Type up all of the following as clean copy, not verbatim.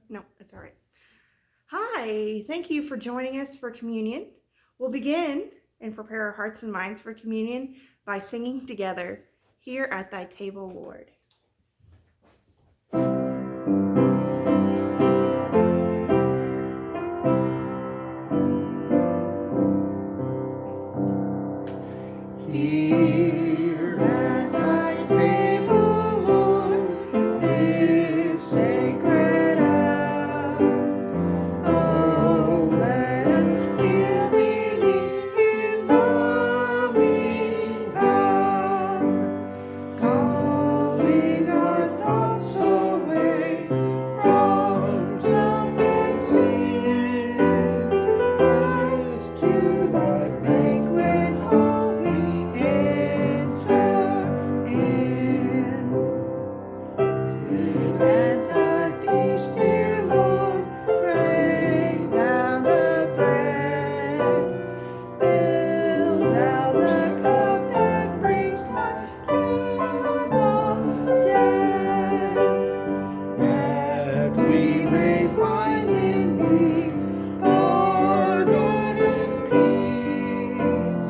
No, it's all right. Hi, thank you for joining us for communion. We'll begin and prepare our hearts and minds for communion by singing together, Here at Thy Table, Lord. Here at thy table, Lord, this sacred hour. Oh, let us feel thee in loving power, calling our thoughts away from self and sin, as to thy banquet hall we enter in. Sit at thy feast, dear Lord, break thou the bread, fill thou the cup that brings life to the dead, that we may find in thee pardon and peace,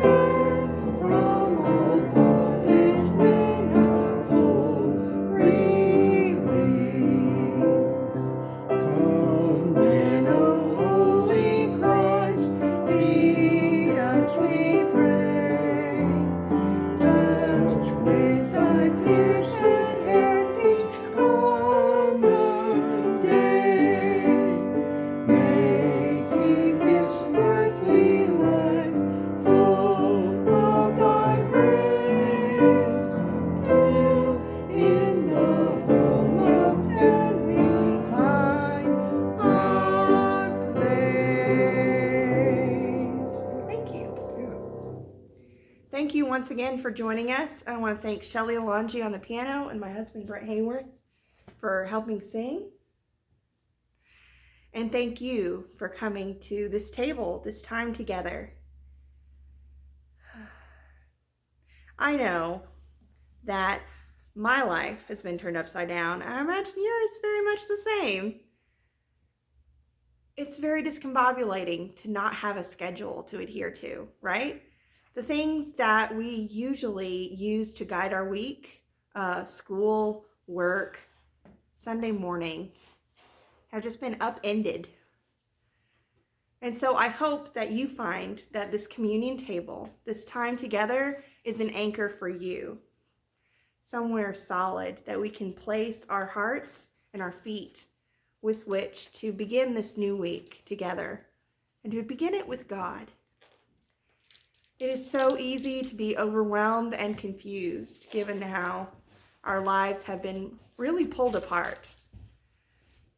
and from all bondage win our full release. Come then, O holy Christ, feed us, we pray. Touch with thy pierced hand each common day, making this earthly life full of thy grace, till in the home of heaven we find our place. Thank you. Thank you once again for joining us. I want to thank Shelly Alonji on the piano and my husband Brett Hayworth for helping sing. And thank you for coming to this table, this time together. I know that my life has been turned upside down. I imagine yours very much the same. It's very discombobulating to not have a schedule to adhere to, right? The things that we usually use to guide our week, school, work, Sunday morning, have just been upended. And so I hope that you find that this communion table, this time together, is an anchor for you. Somewhere solid that we can place our hearts and our feet with which to begin this new week together, and to begin it with God. It is so easy to be overwhelmed and confused given how our lives have been really pulled apart.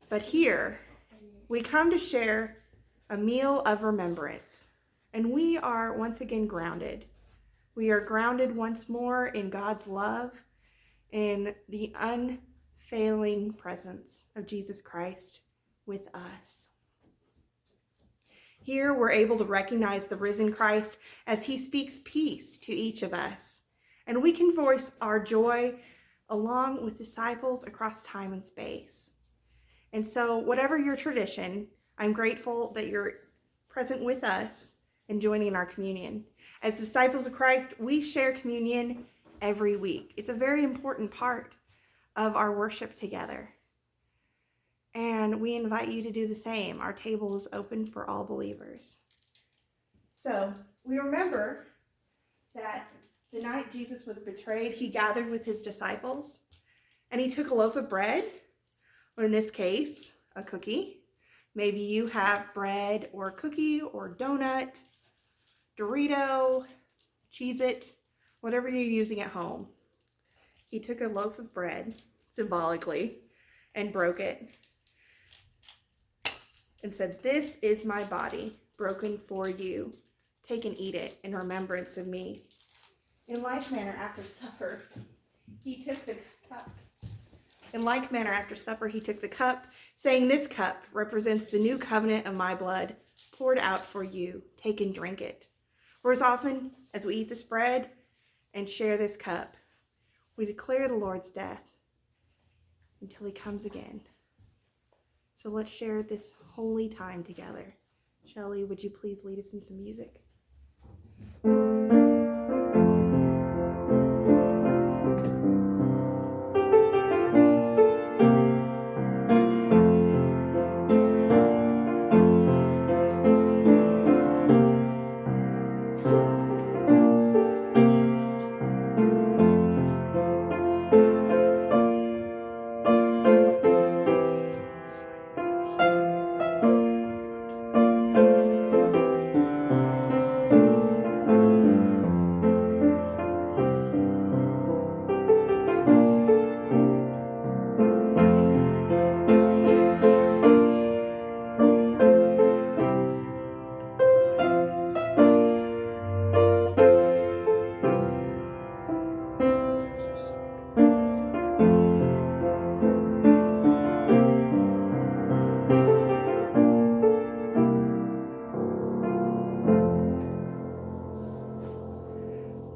But here, we come to share a meal of remembrance, and we are once again grounded. We are grounded once more in God's love, in the unfailing presence of Jesus Christ with us. Here we're able to recognize the risen Christ as he speaks peace to each of us, and we can voice our joy along with disciples across time and space. And so whatever your tradition, I'm grateful that you're present with us and joining in our communion. As disciples of Christ, we share communion every week. It's a very important part of our worship together. And we invite you to do the same. Our table is open for all believers. So we remember that the night Jesus was betrayed, he gathered with his disciples and he took a loaf of bread, or in this case, a cookie. Maybe you have bread or cookie or donut, Dorito, Cheez-It, whatever you're using at home. He took a loaf of bread, symbolically, and broke it and said, "This is my body, broken for you. Take and eat it in remembrance of me." In like manner, after supper, he took the cup. Saying, "This cup represents the new covenant of my blood, poured out for you. Take and drink it. For as often as we eat this bread and share this cup, we declare the Lord's death until he comes again." So let's share this holy time together. Shelley, would you please lead us in some music?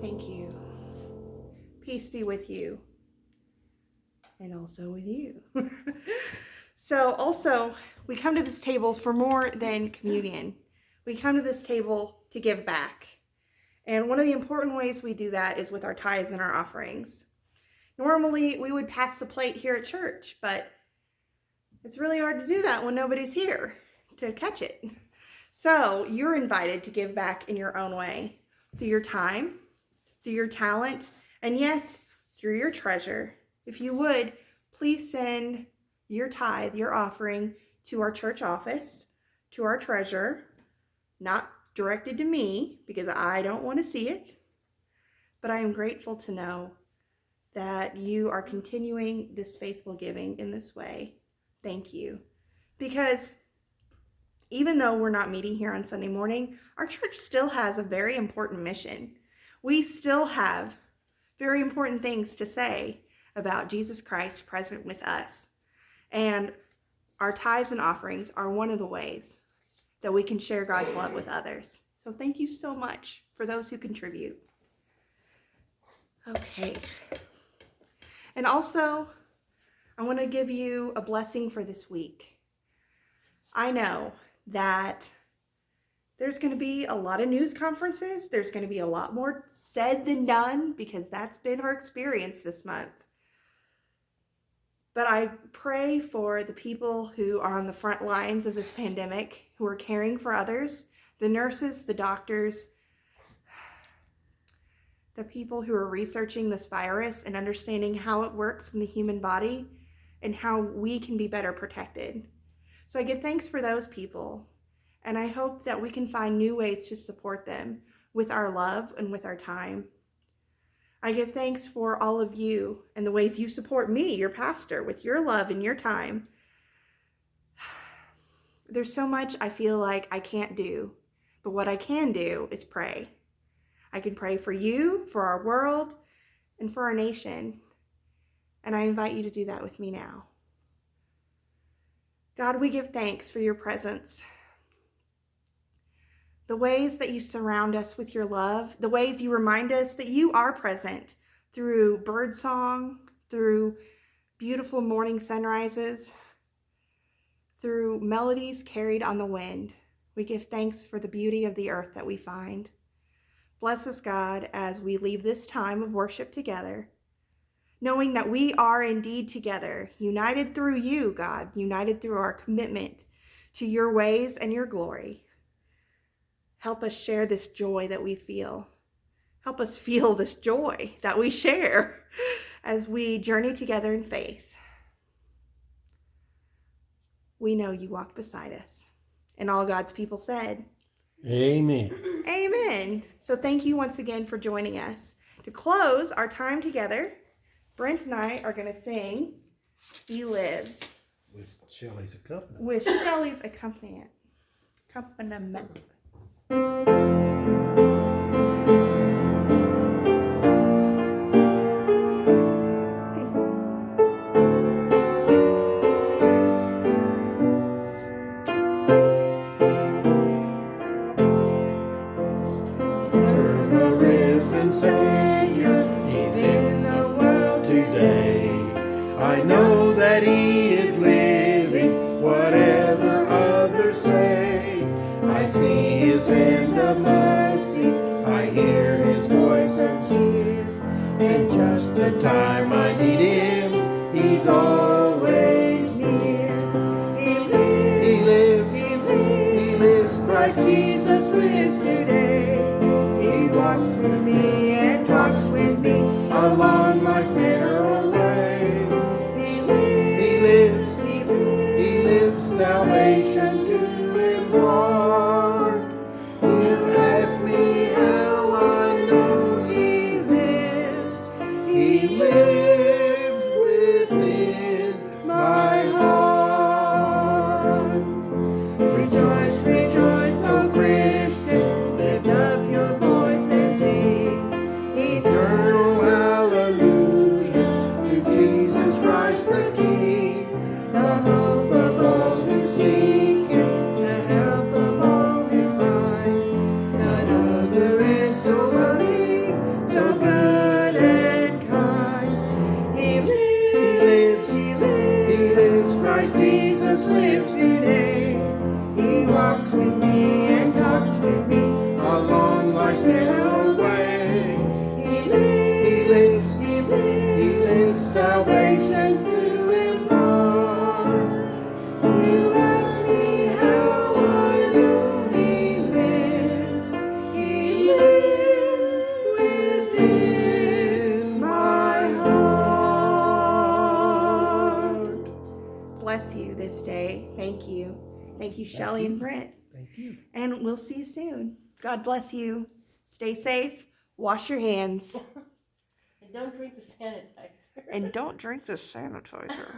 Thank you. Peace be with you. And also with you. So also, we come to this table for more than communion. We come to this table to give back. And one of the important ways we do that is with our tithes and our offerings. Normally, we would pass the plate here at church, but it's really hard to do that when nobody's here to catch it. So you're invited to give back in your own way, through your time, through your talent, and yes, through your treasure. If you would, please send your tithe, your offering, to our church office, to our treasurer, not directed to me because I don't want to see it, but I am grateful to know that you are continuing this faithful giving in this way. Thank you. Because even though we're not meeting here on Sunday morning, our church still has a very important mission. We still have very important things to say about Jesus Christ present with us. And our tithes and offerings are one of the ways that we can share God's love with others. So thank you so much for those who contribute. Okay. And also, I want to give you a blessing for this week. I know that there's going to be a lot of news conferences. There's going to be a lot more said than done because that's been our experience this month. But I pray for the people who are on the front lines of this pandemic, who are caring for others, the nurses, the doctors, the people who are researching this virus and understanding how it works in the human body and how we can be better protected. So I give thanks for those people, and I hope that we can find new ways to support them with our love and with our time. I give thanks for all of you and the ways you support me, your pastor, with your love and your time. There's so much I feel like I can't do, but what I can do is pray. I can pray for you, for our world, and for our nation. And I invite you to do that with me now. God, we give thanks for your presence. The ways that you surround us with your love, the ways you remind us that you are present through birdsong, through beautiful morning sunrises, through melodies carried on the wind. We give thanks for the beauty of the earth that we find. Bless us, God, as we leave this time of worship together, knowing that we are indeed together, united through you, God, united through our commitment to your ways and your glory. Help us share this joy that we feel. Help us feel this joy that we share as we journey together in faith. We know you walk beside us. And all God's people said, Amen. Amen. So thank you once again for joining us. To close our time together, Brent and I are going to sing He Lives With Shelley's accompaniment. with Shelley's accompaniment. Serve the risen Savior, He's in the world today. I know that He is living, whatever His hand of mercy, I hear His voice of cheer. And just the time I need Him, He's always near. He lives, He lives, Christ Jesus lives today. He walks with me and talks with me along life's narrow way. He lives, salvation to impart. You ask me how I know He lives. He lives within my heart. Rejoice, rejoice, O Christian, lift up your voice and sing eternal hallelujah to Jesus Christ the King, the hope of all who seek Him, the help of all who find. None other is so loving, so good and kind. He lives, Christ Jesus lives today. He walks with me and talks with me along life's narrow way. He lives, salvation to impart. You ask me how I know He lives. He lives within my heart. Bless you this day. Thank you. Thank you, Shelley and Brent. Thank you. And we'll see you soon. God bless you. Stay safe. Wash your hands. And don't drink the sanitizer. And don't drink the sanitizer.